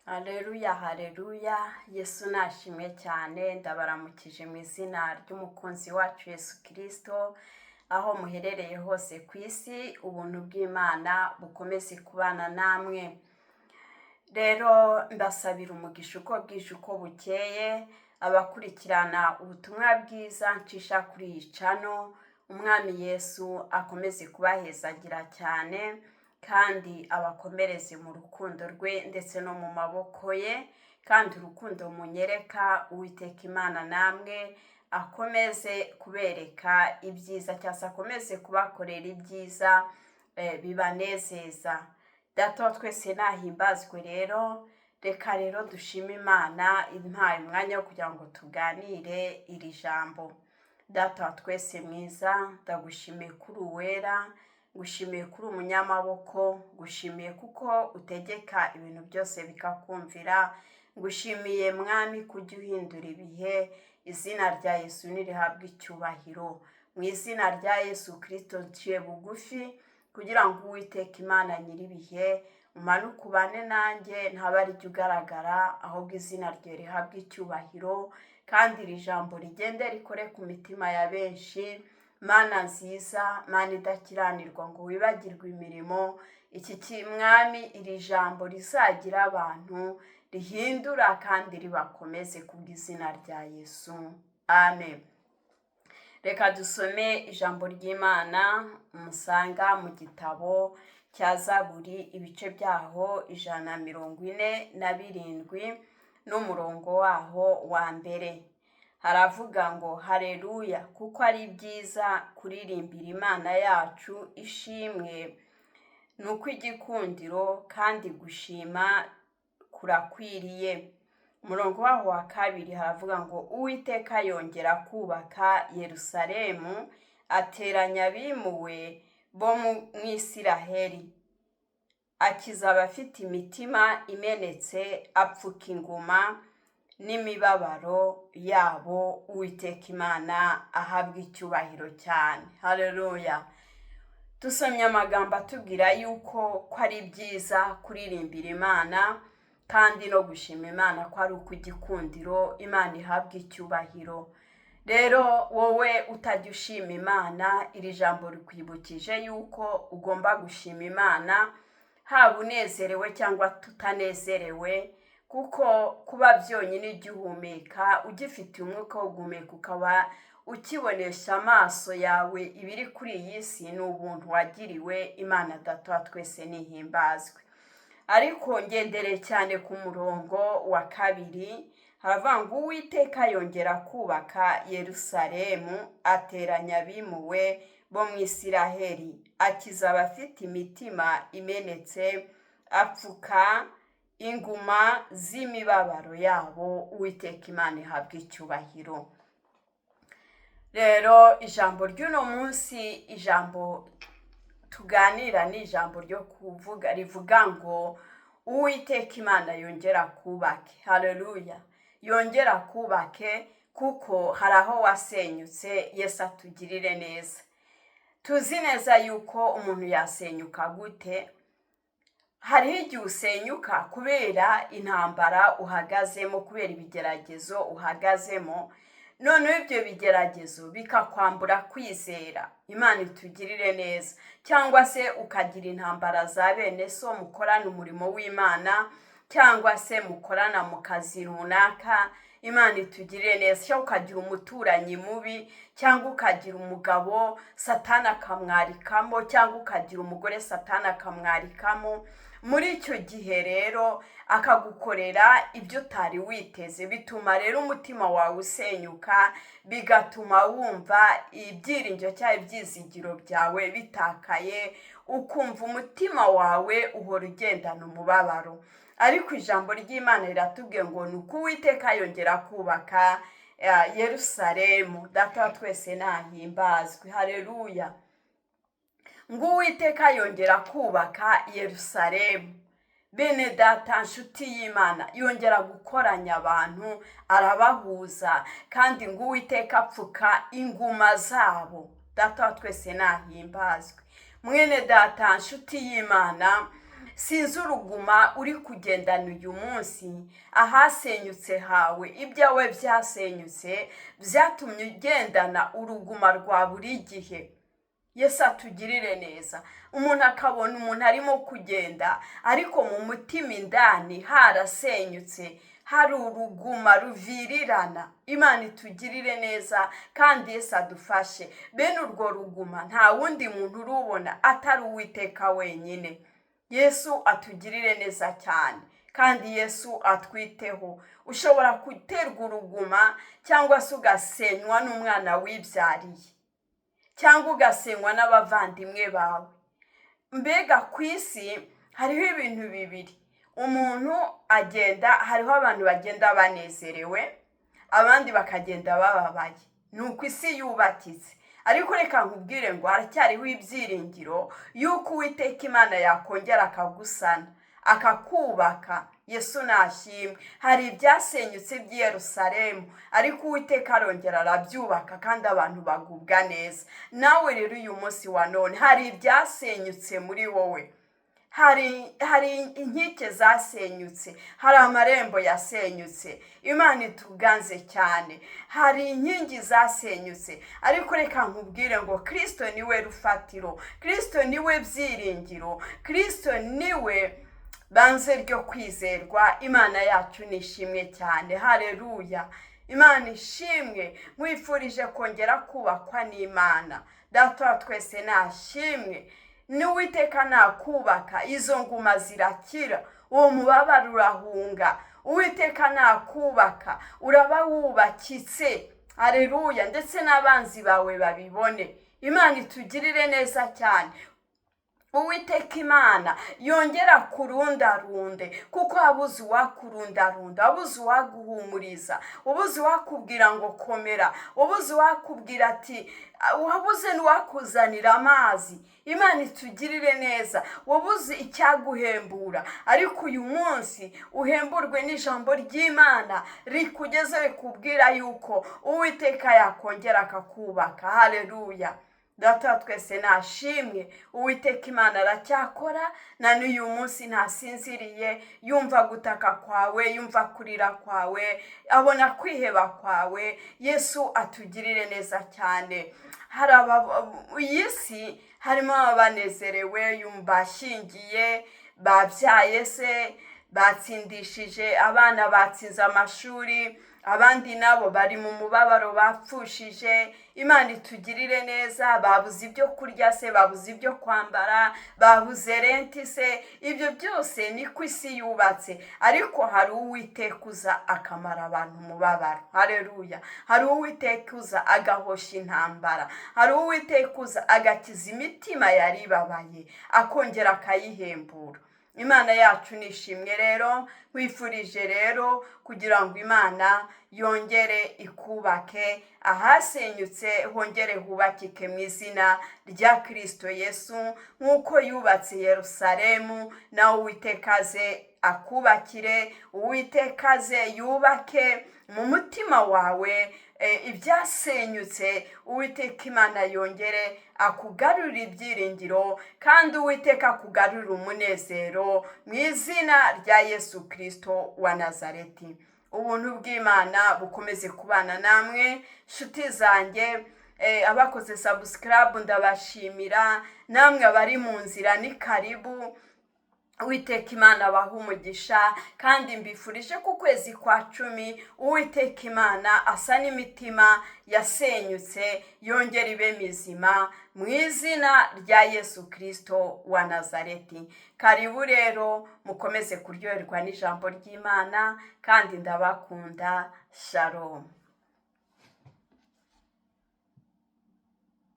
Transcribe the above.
Haleluya, haleluya, Yesu nashimwe cyane. Ndabaramukije mu izina ry'umukunzi wacu Yesu Kristo, aho muherereye hose ku isi, ubuntu bw'Imana bukomeze kubana namwe. Rero ndasabira umugisha uko bwije uko bukeye abakurikirana ubutumwa bwiza ncisha kuri iyi cano. Umwami Yesu akomeze kubahezagira cyane kandi abakomereze mu rukundo rwe ndetse no mu maboko ye, kandi urukundo munyereka Uwiteka Imana namwe akomeze kubereka ibyiza, cyangwa se akomeze kubakorera ibyiza bibanezeza. Data wa twese nahimbazwe. Reka rero dushime Imana impaye umwanya wo kugira ngo tuganire iri jambo. Data wa twese mwiza, ndagushimiye kuri uwera, ngushimiye kuri umunyamaboko, ngushimiye kuko utegeka ibintu byose bikakumvira, ngushimiye mwami kujya uhindura ibihe. Izina rya Yesu nirihabwe icyubahiro. Mu izina rya Yesu Kristo nciye bugufi kugira ngo Uwiteka Imana nyiribihe umanuke ubane nanjye, ntaba ari jye ugaragara, ahubwo izina rye rihabwe icyubahiro, kandi iri jambo rigende rikore ku mitima ya benshi. Mana nziza, Mana idakiranirwa ngo wibagirwe imirimo, mwami iri jambo rizagira abantu rihindura kandi ribakomeze kubw'izina rya Yesu, amen. Reka dusome ijambo ry'Imana musanga mu gitabo cya Zaburi, ibice byaho 147 n'umurongo waho wa mbere. Haravuga ngo haleluya, kuko ari byiza kuririmbira Imana yacu ishimwe, nuko igikundiro kandi gushima kurakwiriye. Umurongo waho wa kabiri haravuga ngo Uwiteka yongera kubaka Yerusalemu, ateranya abimuwe bo mu Isiraheli, akiza abafite imitima imenetse, apfuka inguma n'imibabaro yabo. Uwiteka Imana ahabwa icyubahiro cyane. Haleluya. Dusomye amagambo atubwira yuko ari byiza kuririmbira Imana kandi no gushima Imana ko ari uko igikundiro Imana ihabwa icyubahiro. Rero wowe utajya ushima Imana, iri jambo rikwibukije yuko ugomba gushima Imana haba unezerewe cyangwa tutanezerewe, kuko kuba byonyine igihumeka, ugifitiye umwuka wo guhumeka, ukaba ukibonesha amaso yawe ibiri kuri iyi si, ni ubuntu wagiriwe. Imana Data wa twese nihimbazwe. Ariko ngendere cyane ku murongo wa kabiri, haravuga ngo Uwiteka yongera kubaka Yerusalemu, ateranya abimuwe bo mu Isiraheli, akiza abafite imitima imenetse, apfuka inguma z'imibabaro yabo. Uwiteka Imana ihabwa icyubahiro. Rero ijambo ry'uno munsi, ijambo tuganira ni ijambo ryo kuvuga, rivuga ngo Uwiteka Imana yongera kubake. Haleluya. Yongera kubake kuko hari aho wasenyutse. Yesu atugirire neza. Tuzi neza yuko umuntu yasenyuka gute. Hariho igihe usenyuka kubera intambara uhagazemo, kubera ibigeragezo uhagazemo, noneho ibyo bigeragezo bikakwambura kwizera. Imana itugirire neza. Cyangwa se ukagira intambara za bene so mukorana umurimo w'Imana, cyangwa se mukorana mu kazi runaka. Imana itugirire neza. Cyangwa ukagira umuturanyi mubi, cyangwa ukagira umugabo Satani akamwarikamo, cyangwa ukagira umugore Satani akamwarikamo. Muri icyo gihe rero akagukorera ibyo utari witeze, bituma rero umutima wawe usenyuka, bigatuma wumva ibyiringiro cyangwa ibyizigiro byawe bitakaye, ukumva umutima wawe uhora ugendana umubabaro. Ariko ijambo ry'Imana riratubwiye ngo nuko Uwiteka yongera kubaka Yerusalemu. Data wa twese nahimbazwe. Haleluya. Ngo Uwiteka yongera kubaka Yerusalemu. Bene data, nshuti y'Imana, yongera gukoranya abantu, arabahuza, kandi ngo Uwiteka apfuka inguma zabo. Data wa twese nahimbazwe. Mwene data, nshuti y'Imana, sinzi uruguma uri kugendana uyu munsi, ahasenyutse hawe, ibyawe byasenyutse byatumye ugendana uruguma rwa buri gihe. Yesu atugirire neza. Umuntu akabona umuntu arimo kugenda ariko mu mutima indani harasenyutse, hari uruguma ruvirirana. Imana itugirire neza kandi Yesu adufashe. Bene urwo ruguma nta wundi muntu urubona atari Uwiteka wenyine. Yesu atugirire neza cyane kandi Yesu atwiteho. Ushobora guterwa uruguma cyangwa se ugasenywa n'umwana wibyariye, cyangwa ugasenywa n'abavandimwe bawe. Mbega ku isi hariho ibintu bibiri. Umuntu agenda, hariho abantu bagenda banezerewe, abandi bakagenda bababaye. Ni uko isi yubatitse. Ariko reka nkubwire ngo haracyariho ibyiringiro yuko Uwiteka Imana yakongera akagusana, akakubaka. Yesu nashimwe. Hari ibyasenyutse by'i Yerusalemu, ariko Uwiteka arongera arabyubaka kandi abantu bagubwa neza. Nawe rero uyu munsi wa none hari ibyasenyutse muri wowe. Hari inkike zasenyutse, hari amarembo yasenyutse. Imana ituganze cyane. Hari inkingi zasenyutse, ariko reka nkubwire ngo Kristo niwe rufatiro, Kristo niwe byiringiro, Kristo niwe banze ryo kwizerwa. Imana yacu nishimwe cyane. Haleluya. Imana ishimwe. Nkwifurije kongera kubakwa n'Imana. Data wa twese nashimwe. N'Uwiteka nakubaka, izo nguma zirakira, uwo mubabaro urahunga. Uwiteka nakubaka, uraba wubakitse. Haleluya. Ndetse n'abanzi bawe babibone. Imana itugirire neza cyane. Uwiteka Imana yongera kurundarunde, kuko wabuze uwakurundarunda, wabuze uwaguhumuriza, wabuze uwakubwira ngo komera, wabuze uwakubwira ati, wabuze n'uwakuzanira amazi. Imana itugirire neza. Wabuze icyaguhembura, ariko uyu munsi uhemburwe n'ijambo ry'Imana rikugeze rikubwira yuko Uwiteka yakongera akakubaka. Haleluya. Data twese nashimwe. Uwiteka Imana aracyakora, na n'uyu munsi ntasinziriye. Yumva gutaka kwawe, yumva kurira kwawe, abona kwiheba kwawe. Yesu atugirire neza cyane. Hari iyi si harimo abanezerewe, yumva ashingiye, babyaye se, batsindishije abana, batsinze amashuri, abandi nabo bari mu mubabaro, bapfushije. Imana itugirire neza. Babuze ibyo kurya se, babuze ibyo kwambara, babuze renti se. Ibyo byose ni ku isi yubatse, ariko hari Uwiteka uza akamara abantu umubabaro. Haleluya. Hari Uwiteka uza agahosha intambara, hari Uwiteka uza agakiza imitima yari ibabaye, akongera akayihembura. Imana yacu nishimwe rero. Wifurije rero kugira ngo Imana yongere ikubake, ahasenyutse hongere hubakike mu izina rya Kristo Yesu. Nk'uko yubatse Yerusalemu, nawe Uwiteka aze akubakire, Uwiteka aze yubake mu mutima wawe ibyasenyutse. Uwiteka Imana yongere akugarurira ibyiringiro, kandi Uwiteka akugarurira umunezero mu izina rya Yesu Kristo wa Nazareti. Ubuntu bw'Imana bukomeze kubana namwe nshuti zanjye. Abakoze subscribe ndabashimira, namwe abari mu nzira ni karibu. Uwiteka Imana abaha umugisha, kandi mbifurije ku kwezi kwa 10 Uwiteka Imana asa n'imitima yasenyutse yongera ibe mizima mu izina rya Yesu Kristo wa Nazareti. Karibu rero, mukomeze kuryoherwa n'ijambo ry'Imana, kandi ndabakunda. Shalom.